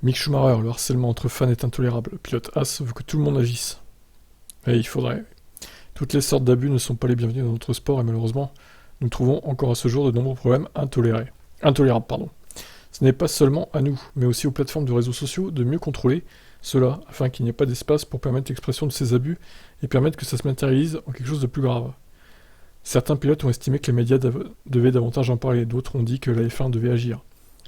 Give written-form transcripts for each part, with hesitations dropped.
Mick Schumacher, le harcèlement entre fans est intolérable. Le pilote Haas veut que tout le monde agisse. Et il faudrait. Toutes les sortes d'abus ne sont pas les bienvenus dans notre sport et malheureusement, nous trouvons encore à ce jour de nombreux problèmes intolérables. Ce n'est pas seulement à nous, mais aussi aux plateformes de réseaux sociaux de mieux contrôler cela, afin qu'il n'y ait pas d'espace pour permettre l'expression de ces abus et permettre que ça se matérialise en quelque chose de plus grave. Certains pilotes ont estimé que les médias devaient davantage en parler, d'autres ont dit que la F1 devait agir.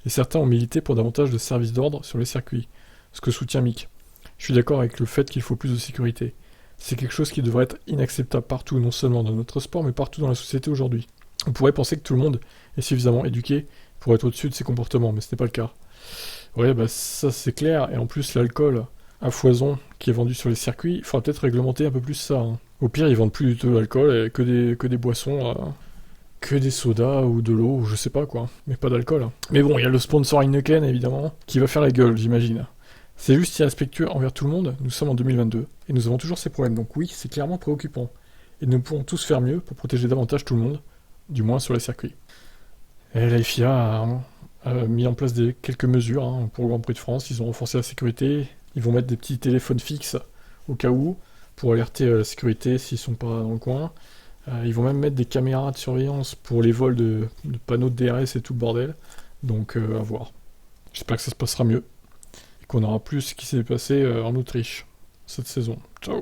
Et certains ont milité pour davantage de services d'ordre sur les circuits, ce que soutient Mick. Je suis d'accord avec le fait qu'il faut plus de sécurité. C'est quelque chose qui devrait être inacceptable partout, non seulement dans notre sport, mais partout dans la société aujourd'hui. On pourrait penser que tout le monde est suffisamment éduqué pour être au-dessus de ces comportements, mais ce n'est pas le cas. Ouais, bah ça c'est clair, et en plus l'alcool à foison qui est vendu sur les circuits, il faudra peut-être réglementer un peu plus ça, hein. Au pire, ils vendent plus du tout d'alcool et que des boissons, que des sodas ou de l'eau, ou je sais pas quoi, mais pas d'alcool, hein. Mais bon, il y a le sponsor Heineken évidemment, qui va faire la gueule, j'imagine. C'est juste irrespectueux envers tout le monde, nous sommes en 2022, et nous avons toujours ces problèmes, donc oui, c'est clairement préoccupant. Et nous pouvons tous faire mieux pour protéger davantage tout le monde, du moins sur les circuits. Et la FIA a mis en place quelques mesures, hein, pour le Grand Prix de France, ils ont renforcé la sécurité, ils vont mettre des petits téléphones fixes au cas où, pour alerter la sécurité s'ils sont pas dans le coin. Ils vont même mettre des caméras de surveillance pour les vols de panneaux de DRS et tout le bordel, donc à voir. J'espère que ça se passera mieux, et qu'on aura plus ce qui s'est passé en Autriche cette saison. Ciao.